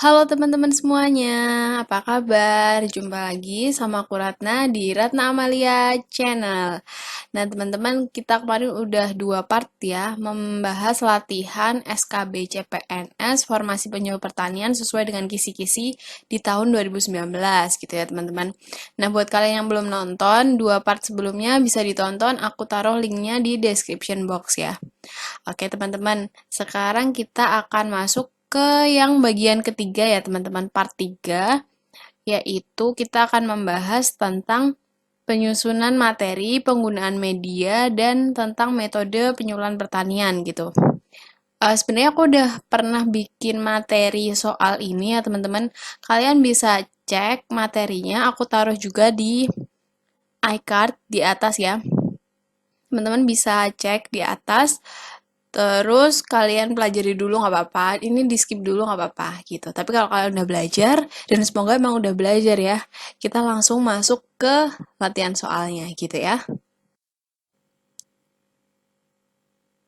Halo teman-teman semuanya, apa kabar? Jumpa lagi sama aku Ratna di Ratna Amalia Channel. Nah teman-teman, kita kemarin udah 2 part ya, membahas latihan SKB CPNS Formasi Penyuluh Pertanian sesuai dengan kisi-kisi di tahun 2019 gitu ya teman-teman. Nah buat kalian yang belum nonton, 2 part sebelumnya bisa ditonton, aku taruh linknya di description box ya. Oke teman-teman, sekarang kita akan masuk ke yang bagian ketiga ya teman-teman, part 3, yaitu kita akan membahas tentang penyusunan materi, penggunaan media, dan tentang metode penyuluhan pertanian gitu. Sebenarnya aku udah pernah bikin materi soal ini ya teman-teman. Kalian bisa cek materinya, aku taruh juga di iCard di atas ya. Teman-teman bisa cek di atas. Terus kalian pelajari dulu nggak apa-apa, ini di skip dulu nggak apa-apa gitu. Tapi kalau kalian udah belajar, dan semoga emang udah belajar ya, kita langsung masuk ke latihan soalnya gitu ya.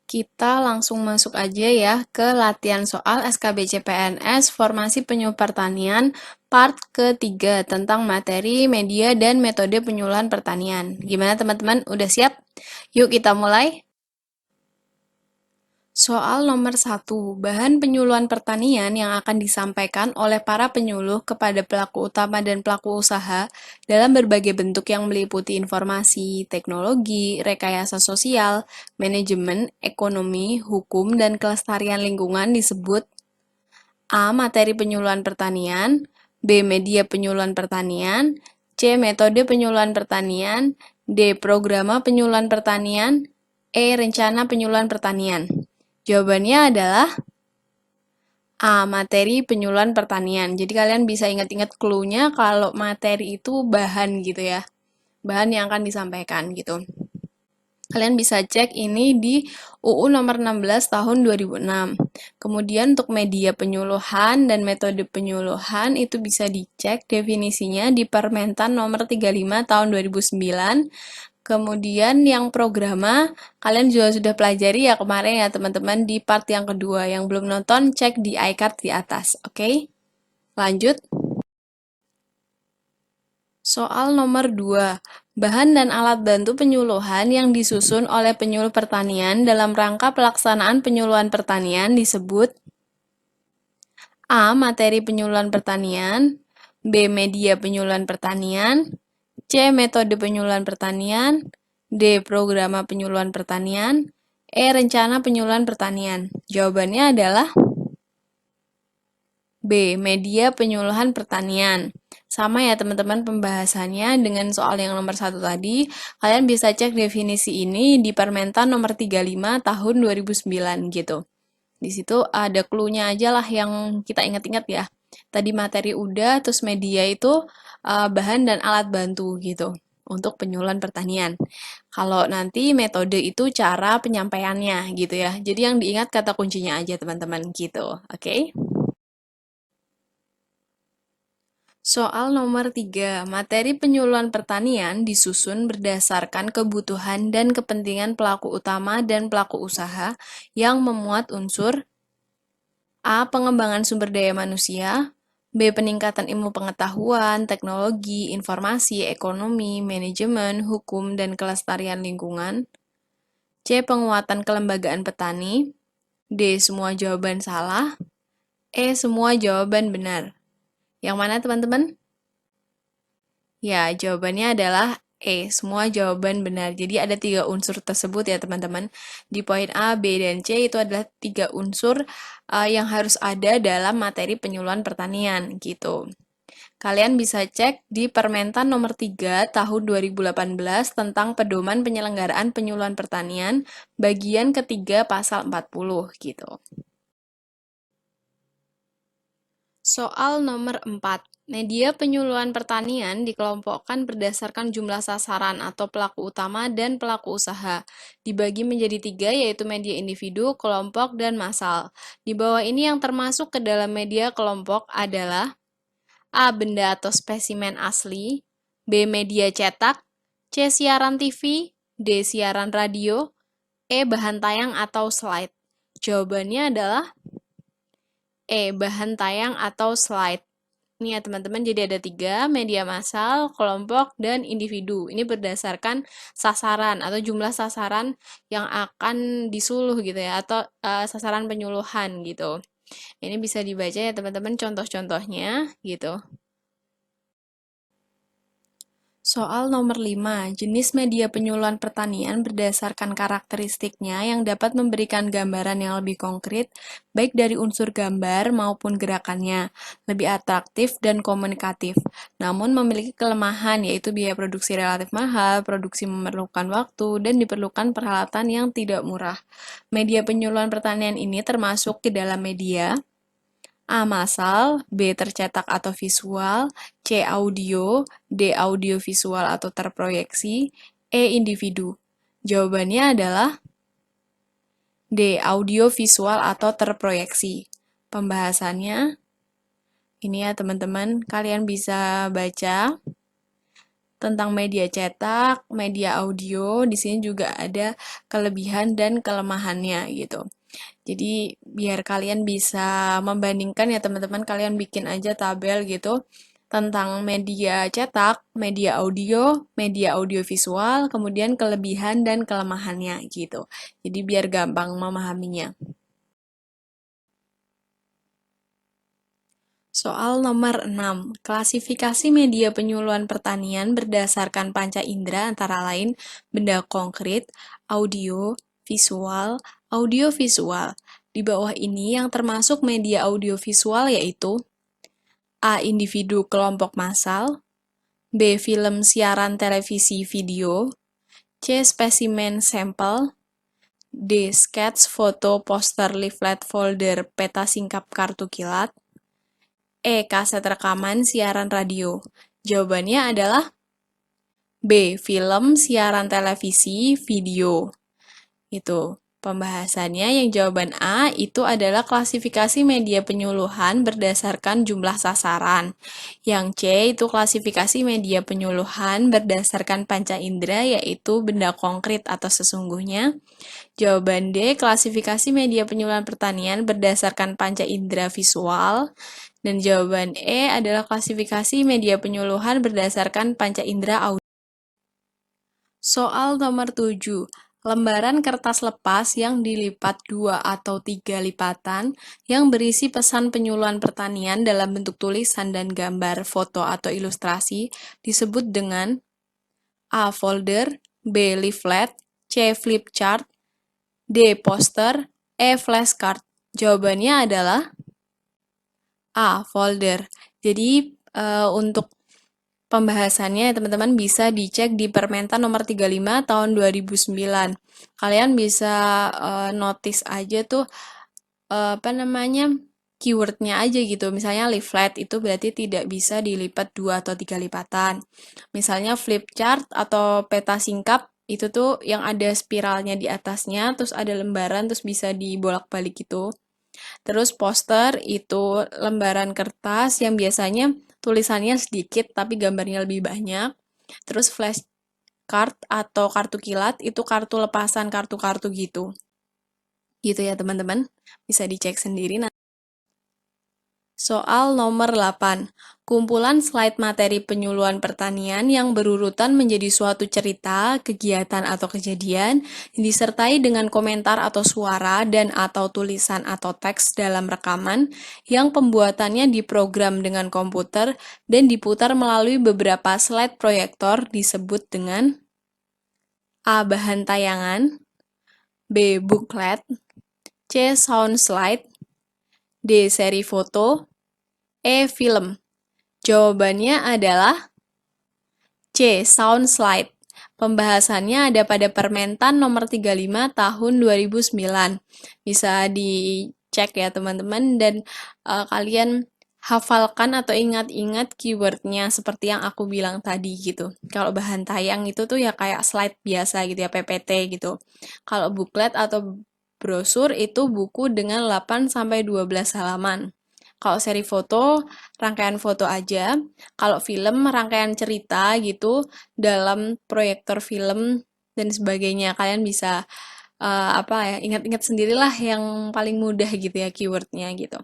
Kita langsung masuk aja ya ke latihan soal SKB CPNS Formasi Penyuluh Pertanian part ketiga tentang materi, media, dan metode penyuluhan pertanian. Gimana teman-teman? Udah siap? Yuk kita mulai. Soal nomor 1, bahan penyuluhan pertanian yang akan disampaikan oleh para penyuluh kepada pelaku utama dan pelaku usaha dalam berbagai bentuk yang meliputi informasi, teknologi, rekayasa sosial, manajemen, ekonomi, hukum, dan kelestarian lingkungan disebut A. Materi penyuluhan pertanian, B. Media penyuluhan pertanian, C. Metode penyuluhan pertanian, D. Programa penyuluhan pertanian, E. Rencana penyuluhan pertanian. Jawabannya adalah A. Materi penyuluhan pertanian. Jadi kalian bisa ingat-ingat clue-nya kalau materi itu bahan gitu ya. Bahan yang akan disampaikan gitu. Kalian bisa cek ini di UU nomor 16 tahun 2006. Kemudian untuk media penyuluhan dan metode penyuluhan itu bisa dicek definisinya di Permentan nomor 35 tahun 2009. Kemudian yang programa, kalian juga sudah pelajari ya kemarin ya teman-teman di part yang kedua. Yang belum nonton, cek di iCard di atas. Oke, lanjut. Soal nomor 2. Bahan dan alat bantu penyuluhan yang disusun oleh penyuluh pertanian dalam rangka pelaksanaan penyuluhan pertanian disebut A. Materi penyuluhan pertanian, B. Media penyuluhan pertanian, C. Metode penyuluhan pertanian, D. Programa penyuluhan pertanian, E. Rencana penyuluhan pertanian. Jawabannya adalah B. Media penyuluhan pertanian. Sama ya teman-teman pembahasannya dengan soal yang nomor 1 tadi. Kalian bisa cek definisi ini di Permentan nomor 35 tahun 2009 gitu. Di situ ada clue-nya aja lah yang kita ingat-ingat ya. Tadi materi udah, terus media itu bahan dan alat bantu gitu untuk penyuluhan pertanian. Kalau nanti metode itu cara penyampaiannya gitu ya. Jadi yang diingat kata kuncinya aja teman-teman gitu. Oke? Soal nomor 3, materi penyuluhan pertanian disusun berdasarkan kebutuhan dan kepentingan pelaku utama dan pelaku usaha yang memuat unsur A. Pengembangan sumber daya manusia, B. Peningkatan ilmu pengetahuan, teknologi, informasi, ekonomi, manajemen, hukum, dan kelestarian lingkungan, C. Penguatan kelembagaan petani, D. Semua jawaban salah, E. Semua jawaban benar. Yang mana teman-teman? Ya, jawabannya adalah E, semua jawaban benar. Jadi ada 3 unsur tersebut ya teman-teman. Di poin A, B, dan C itu adalah 3 unsur yang harus ada dalam materi penyuluhan pertanian gitu. Kalian bisa cek di Permentan nomor 3 tahun 2018 tentang pedoman penyelenggaraan penyuluhan pertanian bagian ketiga pasal 40 gitu. Soal nomor 4. Media penyuluhan pertanian dikelompokkan berdasarkan jumlah sasaran atau pelaku utama dan pelaku usaha. Dibagi menjadi 3 yaitu media individu, kelompok, dan massal. Di bawah ini yang termasuk ke dalam media kelompok adalah A. Benda atau spesimen asli, B. Media cetak, C. Siaran TV, D. Siaran radio, E. Bahan tayang atau slide. Jawabannya adalah Bahan tayang atau slide. Nih ya teman-teman, jadi ada tiga, media massal, kelompok, dan individu. Ini berdasarkan sasaran atau jumlah sasaran yang akan disuluh gitu ya, atau sasaran penyuluhan gitu. Ini bisa dibaca ya teman-teman contoh-contohnya gitu. Soal nomor 5, jenis media penyuluhan pertanian berdasarkan karakteristiknya yang dapat memberikan gambaran yang lebih konkret, baik dari unsur gambar maupun gerakannya, lebih atraktif dan komunikatif. Namun memiliki kelemahan yaitu biaya produksi relatif mahal, produksi memerlukan waktu, dan diperlukan peralatan yang tidak murah. Media penyuluhan pertanian ini termasuk ke dalam media A. Massal, B. Tercetak atau visual, C. Audio, D. Audiovisual atau terproyeksi, E. Individu. Jawabannya adalah D. Audiovisual atau terproyeksi. Pembahasannya ini ya teman-teman, kalian bisa baca tentang media cetak, media audio. Di sini juga ada kelebihan dan kelemahannya gitu. Jadi biar kalian bisa membandingkan ya teman-teman, kalian bikin aja tabel gitu tentang media cetak, media audio visual, kemudian kelebihan dan kelemahannya gitu. Jadi biar gampang memahaminya. Soal nomor 6. Klasifikasi media penyuluhan pertanian berdasarkan panca indera antara lain benda konkret, audio, visual, audiovisual. Di bawah ini yang termasuk media audiovisual yaitu A. Individu kelompok massal, B. Film siaran televisi video, C. Spesimen sampel, D. Sketch, foto, poster, leaflet, folder, peta singkap kartu kilat, kaset rekaman siaran radio. Jawabannya adalah B. Film siaran televisi video. Itu pembahasannya. Yang jawaban A itu adalah klasifikasi media penyuluhan berdasarkan jumlah sasaran. Yang C itu klasifikasi media penyuluhan berdasarkan panca indera yaitu benda konkret atau sesungguhnya. Jawaban D klasifikasi media penyuluhan pertanian berdasarkan panca indera visual. Dan jawaban E adalah klasifikasi media penyuluhan berdasarkan panca indera audio. Soal nomor 7. Lembaran kertas lepas yang dilipat 2 atau 3 lipatan yang berisi pesan penyuluhan pertanian dalam bentuk tulisan dan gambar, foto, atau ilustrasi disebut dengan A. Folder, B. Leaflet, C. Flip chart, D. Poster, E. Flashcard. Jawabannya adalah A. Folder. Jadi untuk pembahasannya teman-teman bisa dicek di Permentan nomor 35 tahun 2009. Kalian bisa notice aja tuh keywordnya aja gitu. Misalnya leaflet itu berarti tidak bisa dilipat 2 atau 3 lipatan. Misalnya flip chart atau peta singkap itu tuh yang ada spiralnya di atasnya, terus ada lembaran, terus bisa dibolak-balik gitu. Terus poster itu lembaran kertas yang biasanya tulisannya sedikit tapi gambarnya lebih banyak. Terus flashcard atau kartu kilat itu kartu lepasan kartu-kartu gitu. Gitu ya teman-teman. Bisa dicek sendiri. Soal nomor 8. Kumpulan slide materi penyuluhan pertanian yang berurutan menjadi suatu cerita, kegiatan atau kejadian, disertai dengan komentar atau suara dan atau tulisan atau teks dalam rekaman yang pembuatannya diprogram dengan komputer dan diputar melalui beberapa slide proyektor disebut dengan A. Bahan tayangan, B. Booklet, C. Sound slide, D. Seri foto, E. Film. Jawabannya adalah C. Sound slide. Pembahasannya ada pada Permentan nomor 35 tahun 2009. Bisa dicek ya teman-teman dan kalian hafalkan atau ingat-ingat keywordnya seperti yang aku bilang tadi gitu. Kalau bahan tayang itu tuh ya kayak slide biasa gitu ya, PPT gitu. Kalau booklet atau brosur itu buku dengan 8-12 halaman. Kalau seri foto, rangkaian foto aja. Kalau film, rangkaian cerita gitu dalam proyektor film dan sebagainya. Kalian bisa ingat-ingat sendirilah yang paling mudah gitu ya keywordnya gitu.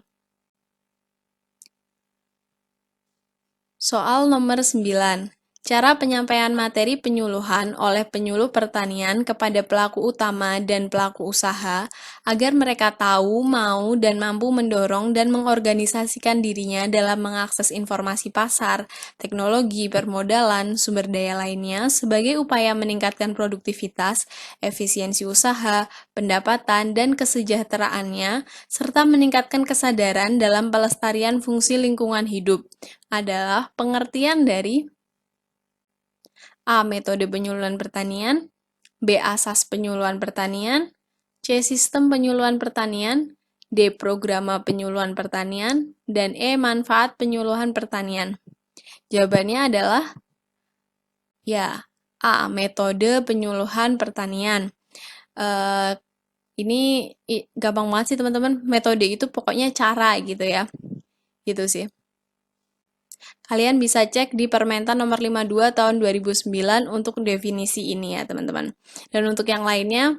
Soal nomor 9. Cara penyampaian materi penyuluhan oleh penyuluh pertanian kepada pelaku utama dan pelaku usaha agar mereka tahu, mau, dan mampu mendorong dan mengorganisasikan dirinya dalam mengakses informasi pasar, teknologi, permodalan, sumber daya lainnya sebagai upaya meningkatkan produktivitas, efisiensi usaha, pendapatan, dan kesejahteraannya, serta meningkatkan kesadaran dalam pelestarian fungsi lingkungan hidup adalah pengertian dari A. Metode penyuluhan pertanian, B. Asas penyuluhan pertanian, C. Sistem penyuluhan pertanian, D. Programa penyuluhan pertanian, dan E. Manfaat penyuluhan pertanian. Jawabannya adalah ya, A. Metode penyuluhan pertanian. Ini gampang banget sih teman-teman, metode itu pokoknya cara gitu ya, gitu sih. Kalian bisa cek di Permentan nomor 52 tahun 2009 untuk definisi ini ya teman-teman. Dan untuk yang lainnya,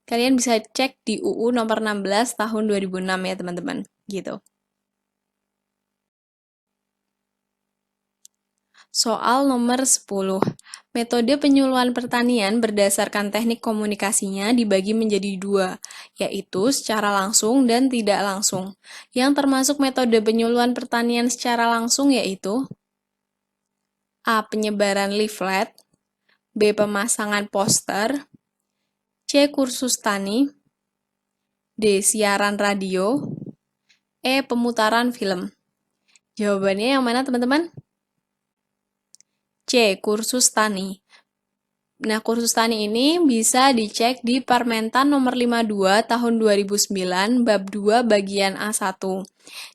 kalian bisa cek di UU nomor 16 tahun 2006 ya teman-teman. Gitu. Soal nomor 10. Metode penyuluhan pertanian berdasarkan teknik komunikasinya dibagi menjadi dua, yaitu secara langsung dan tidak langsung. Yang termasuk metode penyuluhan pertanian secara langsung yaitu A. Penyebaran leaflet, B. Pemasangan poster, C. Kursus tani, D. Siaran radio, E. Pemutaran film. Jawabannya yang mana teman-teman? C. Kursus tani. Nah, kursus tani ini bisa dicek di Permentan nomor 52 tahun 2009 bab 2 bagian A1.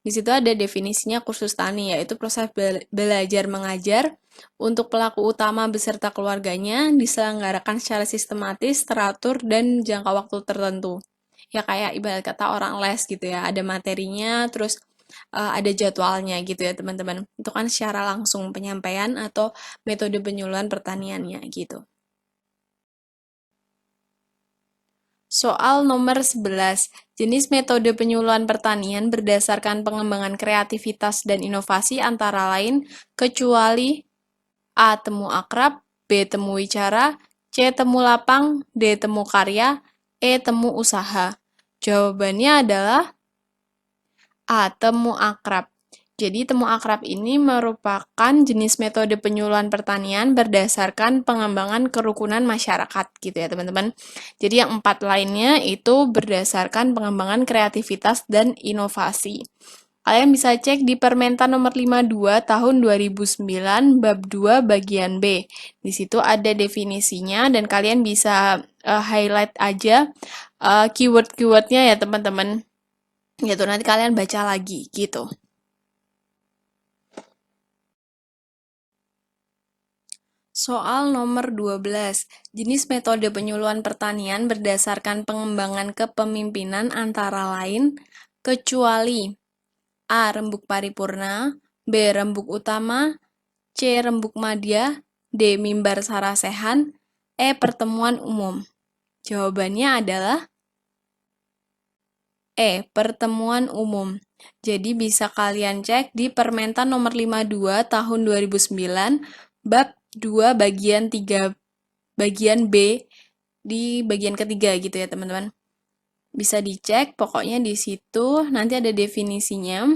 Di situ ada definisinya kursus tani, yaitu proses belajar mengajar untuk pelaku utama beserta keluarganya diselenggarakan secara sistematis, teratur, dan jangka waktu tertentu. Ya kayak ibarat kata orang les gitu ya, ada materinya, terus ada jadwalnya gitu ya teman-teman. Itu kan secara langsung penyampaian atau metode penyuluhan pertaniannya gitu. Soal nomor 11. Jenis metode penyuluhan pertanian berdasarkan pengembangan kreativitas dan inovasi antara lain kecuali A. Temu akrab, B. Temu wicara, C. Temu lapang, D. Temu karya, E. Temu usaha. Jawabannya adalah A. Temu akrab. Jadi, temu akrab ini merupakan jenis metode penyuluhan pertanian berdasarkan pengembangan kerukunan masyarakat, gitu ya teman-teman. Jadi, yang 4 lainnya itu berdasarkan pengembangan kreativitas dan inovasi. Kalian bisa cek di Permentan nomor 52 tahun 2009 bab 2 bagian B. Di situ ada definisinya dan kalian bisa highlight aja keyword-keywordnya ya teman-teman. Gitu, nanti kalian baca lagi gitu. Soal nomor 12. Jenis metode penyuluhan pertanian berdasarkan pengembangan kepemimpinan antara lain kecuali A. Rembuk paripurna, B. Rembuk utama, C. Rembuk madya, D. Mimbar sarasehan, E. Pertemuan umum. Jawabannya adalah E. Pertemuan umum. Jadi bisa kalian cek di Permentan nomor 52 tahun 2009 bab 2 bagian 3 bagian B di bagian ketiga gitu ya teman-teman. Bisa dicek, pokoknya di situ nanti ada definisinya.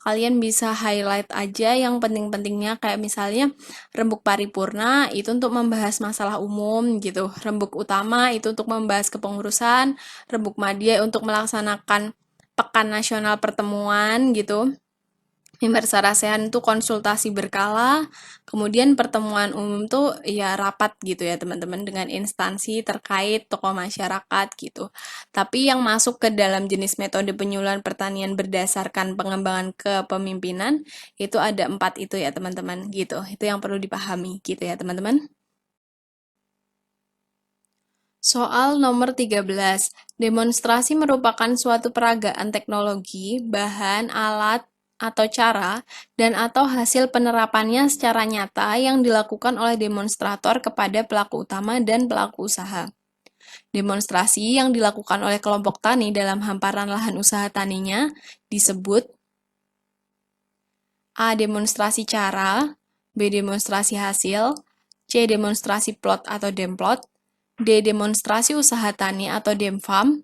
Kalian bisa highlight aja yang penting-pentingnya kayak misalnya rembuk paripurna itu untuk membahas masalah umum gitu. Rembuk utama itu untuk membahas kepengurusan, rembuk madya untuk melaksanakan Pekan Nasional Pertemuan gitu. Mimbar sarasehan itu konsultasi berkala, kemudian pertemuan umum tuh ya rapat gitu ya teman-teman dengan instansi terkait tokoh masyarakat gitu. Tapi yang masuk ke dalam jenis metode penyuluhan pertanian berdasarkan pengembangan kepemimpinan itu ada 4 itu ya teman-teman gitu. Itu yang perlu dipahami gitu ya teman-teman. Soal nomor 13. Demonstrasi merupakan suatu peragaan teknologi, bahan, alat, atau cara, dan atau hasil penerapannya secara nyata yang dilakukan oleh demonstrator kepada pelaku utama dan pelaku usaha. Demonstrasi yang dilakukan oleh kelompok tani dalam hamparan lahan usaha taninya disebut A. Demonstrasi cara, B. Demonstrasi hasil, C. Demonstrasi plot atau demplot, D. Demonstrasi usaha tani atau demfarm,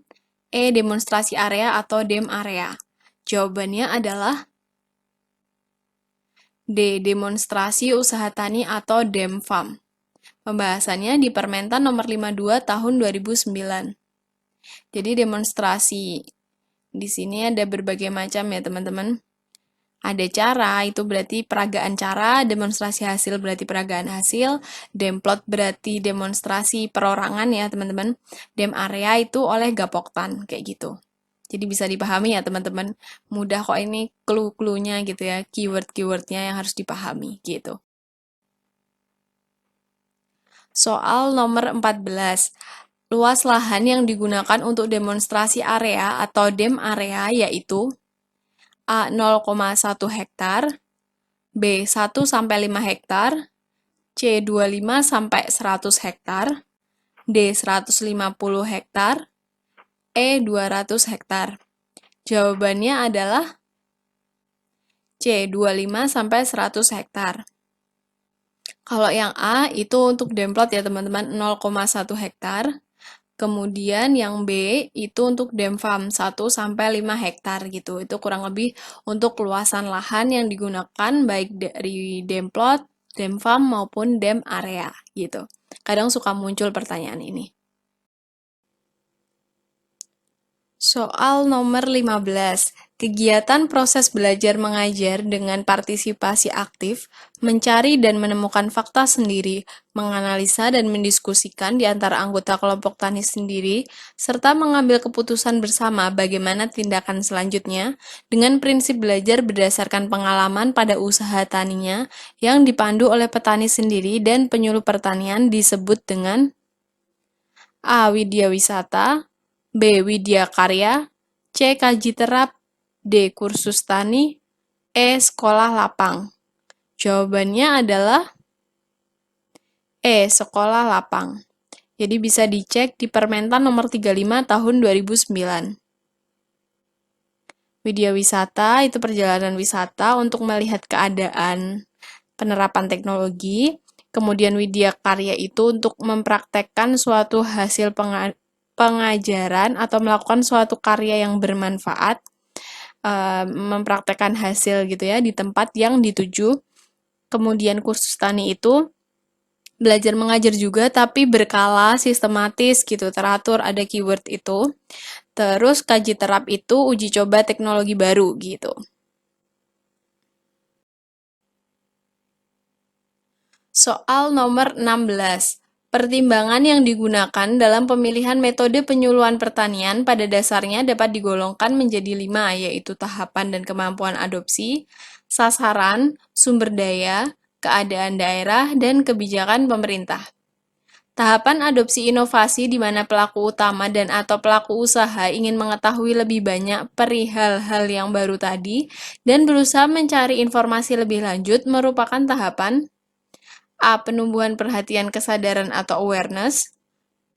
E. Demonstrasi area atau dem area. Jawabannya adalah D. Demonstrasi usaha tani atau demfarm. Pembahasannya di Permentan nomor 52 tahun 2009. Jadi demonstrasi di sini ada berbagai macam ya teman-teman. Ada cara, itu berarti peragaan cara, demonstrasi hasil berarti peragaan hasil, demplot berarti demonstrasi perorangan ya teman-teman, dem area itu oleh Gapoktan, kayak gitu. Jadi bisa dipahami ya teman-teman, mudah kok ini clue-cluenya gitu ya, keyword-keywordnya yang harus dipahami gitu. Soal nomor 14. Luas lahan yang digunakan untuk demonstrasi area atau dem area yaitu A 0,1 hektar, B 1 sampai 5 hektar, C 25 sampai 100 hektar, D 150 hektar, E 200 hektar. Jawabannya adalah C 25 sampai 100 hektar. Kalau yang A itu untuk demplot ya teman-teman 0,1 hektar. Kemudian yang B itu untuk demfarm 1 sampai 5 hektar gitu. Itu kurang lebih untuk luasan lahan yang digunakan baik dari demplot, demfarm maupun dem area gitu. Kadang suka muncul pertanyaan ini. Soal nomor 15. Kegiatan proses belajar mengajar dengan partisipasi aktif, mencari dan menemukan fakta sendiri, menganalisa dan mendiskusikan di antara anggota kelompok tani sendiri, serta mengambil keputusan bersama bagaimana tindakan selanjutnya, dengan prinsip belajar berdasarkan pengalaman pada usaha taninya yang dipandu oleh petani sendiri dan penyuluh pertanian disebut dengan A. Widya Wisata, B. Widya Karya, C. Kaji Terap, D. Kursus Tani, E. Sekolah Lapang. Jawabannya adalah E. Sekolah Lapang. Jadi bisa dicek di Permentan nomor 35 tahun 2009. Widya Wisata itu perjalanan wisata untuk melihat keadaan penerapan teknologi. Kemudian Widya Karya itu untuk mempraktekkan suatu hasil pengajaran atau melakukan suatu karya yang bermanfaat, mempraktekkan hasil gitu ya di tempat yang dituju. Kemudian kursus tani itu belajar mengajar juga tapi berkala, sistematis gitu, teratur, ada keyword itu. Terus kaji terap itu uji coba teknologi baru gitu. Soal nomor 16. Pertimbangan yang digunakan dalam pemilihan metode penyuluhan pertanian pada dasarnya dapat digolongkan menjadi 5, yaitu tahapan dan kemampuan adopsi, sasaran, sumber daya, keadaan daerah, dan kebijakan pemerintah. Tahapan adopsi inovasi di mana pelaku utama dan atau pelaku usaha ingin mengetahui lebih banyak perihal hal yang baru tadi dan berusaha mencari informasi lebih lanjut merupakan tahapan A. Penumbuhan perhatian kesadaran atau awareness,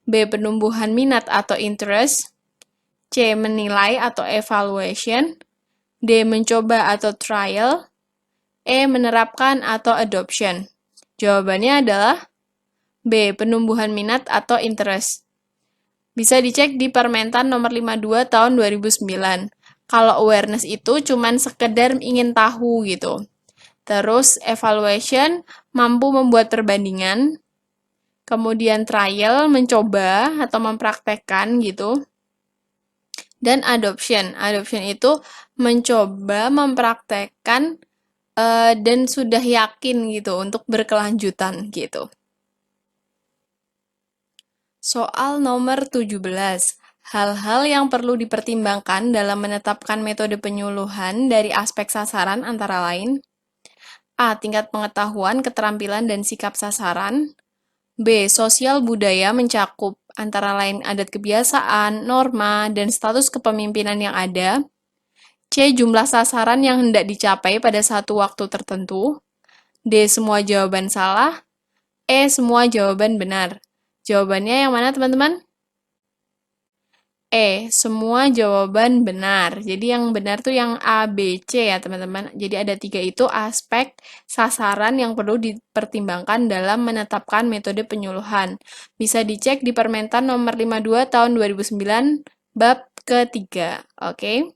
B. Penumbuhan minat atau interest, C. Menilai atau evaluation, D. Mencoba atau trial, E. Menerapkan atau adoption. Jawabannya adalah B. Penumbuhan minat atau interest. Bisa dicek di Permentan nomor 52 tahun 2009. Kalau awareness itu cuman sekedar ingin tahu gitu. Terus evaluation mampu membuat perbandingan. Kemudian trial mencoba atau mempraktekkan gitu. Dan adoption. Adoption itu mencoba mempraktekkan dan sudah yakin gitu untuk berkelanjutan gitu. Soal nomor 17. Hal-hal yang perlu dipertimbangkan dalam menetapkan metode penyuluhan dari aspek sasaran antara lain A. Tingkat pengetahuan, keterampilan, dan sikap sasaran. B. Sosial budaya mencakup antara lain adat kebiasaan, norma, dan status kepemimpinan yang ada. C. Jumlah sasaran yang hendak dicapai pada satu waktu tertentu. D. Semua jawaban salah. E. Semua jawaban benar. Jawabannya yang mana teman-teman? Semua jawaban benar. Jadi yang benar tuh yang A, B, C ya teman-teman. Jadi ada 3 itu aspek sasaran yang perlu dipertimbangkan dalam menetapkan metode penyuluhan. Bisa dicek di Permentan nomor 52 tahun 2009 bab ketiga. Oke.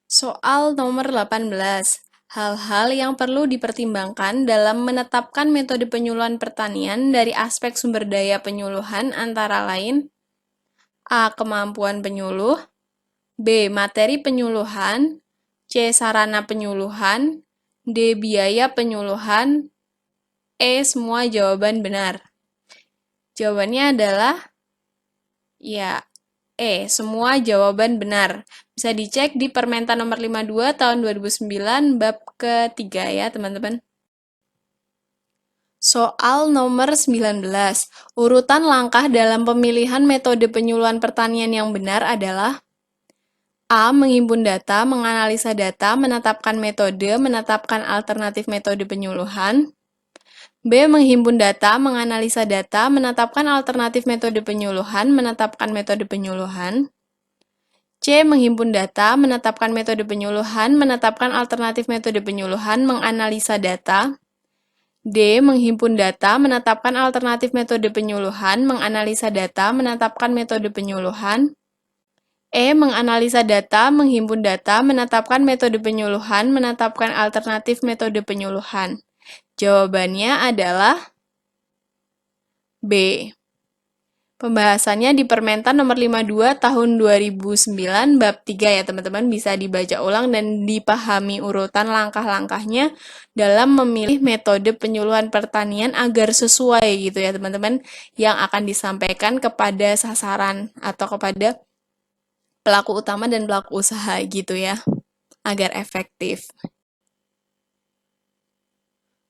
Soal nomor 18. Hal-hal yang perlu dipertimbangkan dalam menetapkan metode penyuluhan pertanian dari aspek sumber daya penyuluhan antara lain A. Kemampuan penyuluh, B. Materi penyuluhan, C. Sarana penyuluhan, D. Biaya penyuluhan, Semua jawaban benar. Jawabannya adalah ya, semua jawaban benar. Bisa dicek di Permentan nomor 52 tahun 2009 bab ketiga ya, teman-teman. Soal nomor 19. Urutan langkah dalam pemilihan metode penyuluhan pertanian yang benar adalah A. Menghimpun data, menganalisa data, menetapkan metode, menetapkan alternatif metode penyuluhan. B. Menghimpun data, menganalisa data, menetapkan alternatif metode penyuluhan, menetapkan metode penyuluhan. C. Menghimpun data, menetapkan metode penyuluhan, menetapkan alternatif metode penyuluhan, menganalisa data. D. Menghimpun data, menetapkan alternatif metode penyuluhan, menganalisa data, menetapkan metode penyuluhan. Menganalisa data, menghimpun data, menetapkan metode penyuluhan, menetapkan alternatif metode penyuluhan. Jawabannya adalah B. Pembahasannya di Permentan nomor 52 tahun 2009 bab 3 ya teman-teman, bisa dibaca ulang dan dipahami urutan langkah-langkahnya dalam memilih metode penyuluhan pertanian agar sesuai gitu ya teman-teman, yang akan disampaikan kepada sasaran atau kepada pelaku utama dan pelaku usaha gitu ya, agar efektif.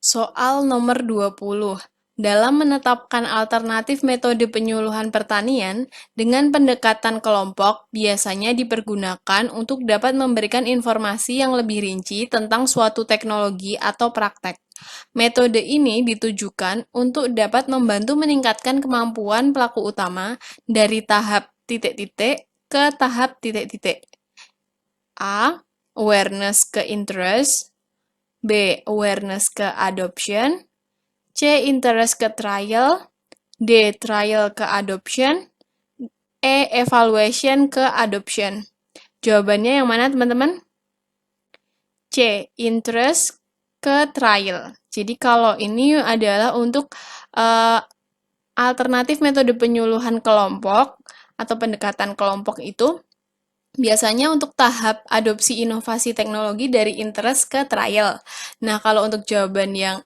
Soal nomor 20. Dalam menetapkan alternatif metode penyuluhan pertanian, dengan pendekatan kelompok biasanya dipergunakan untuk dapat memberikan informasi yang lebih rinci tentang suatu teknologi atau praktek. Metode ini ditujukan untuk dapat membantu meningkatkan kemampuan pelaku utama dari tahap titik-titik ke tahap titik-titik. A. Awareness ke interest, B. Awareness ke adoption, C. Interest ke trial, D. Trial ke adoption, Evaluation ke adoption. Jawabannya yang mana teman-teman? C. Interest ke trial. Jadi kalau ini adalah untuk alternatif metode penyuluhan kelompok atau pendekatan kelompok itu biasanya untuk tahap adopsi inovasi teknologi dari interest ke trial. Nah, kalau untuk jawaban yang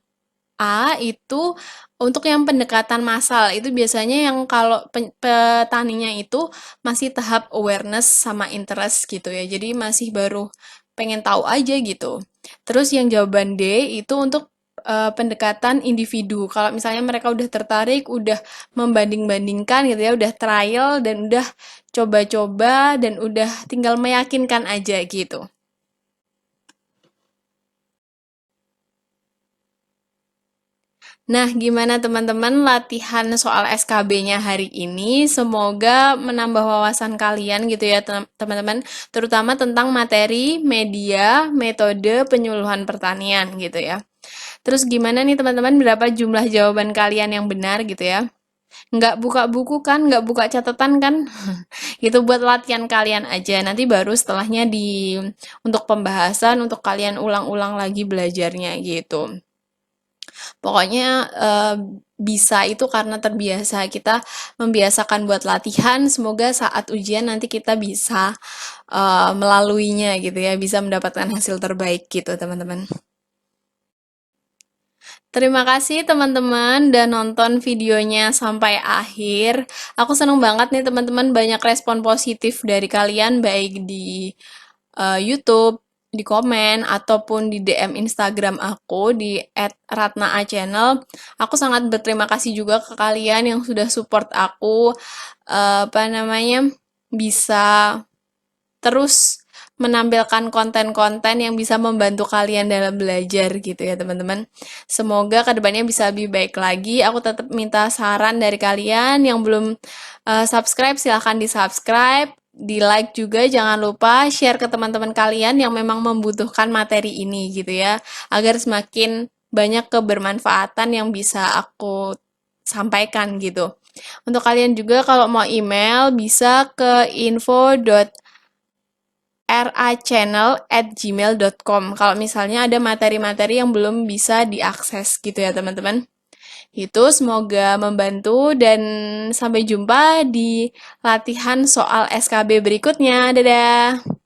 A itu untuk yang pendekatan massal, itu biasanya yang kalau petaninya itu masih tahap awareness sama interest gitu ya. Jadi masih baru pengen tahu aja gitu. Terus yang jawaban D itu untuk pendekatan individu. Kalau misalnya mereka udah tertarik, udah membanding-bandingkan gitu ya, udah trial dan udah coba-coba dan udah tinggal meyakinkan aja gitu. Nah, gimana teman-teman latihan soal SKB-nya hari ini? Semoga menambah wawasan kalian gitu ya, teman-teman, terutama tentang materi, media, metode penyuluhan pertanian gitu ya. Terus gimana nih teman-teman, berapa jumlah jawaban kalian yang benar gitu ya? Nggak buka buku kan, nggak buka catatan kan? Itu buat latihan kalian aja. Nanti baru setelahnya untuk pembahasan, untuk kalian ulang-ulang lagi belajarnya gitu. Pokoknya bisa itu karena terbiasa. Kita membiasakan buat latihan, semoga saat ujian nanti kita bisa melaluinya gitu ya, bisa mendapatkan hasil terbaik gitu teman-teman. Terima kasih teman-teman udah nonton videonya sampai akhir. Aku seneng banget nih teman-teman, banyak respon positif dari kalian baik di YouTube, di komen, ataupun di DM Instagram aku di @ratnaa_channel. Aku sangat berterima kasih juga ke kalian yang sudah support aku, apa namanya, bisa terus menampilkan konten-konten yang bisa membantu kalian dalam belajar gitu ya teman-teman. Semoga kedepannya bisa lebih baik lagi. Aku tetap minta saran dari kalian yang belum subscribe, silahkan di-subscribe, di-like juga, jangan lupa share ke teman-teman kalian yang memang membutuhkan materi ini gitu ya, agar semakin banyak kebermanfaatan yang bisa aku sampaikan gitu. Untuk kalian juga kalau mau email bisa ke info.rachannel@gmail.com kalau misalnya ada materi-materi yang belum bisa diakses gitu ya teman-teman. Itu semoga membantu dan sampai jumpa di latihan soal SKB berikutnya. Dadah!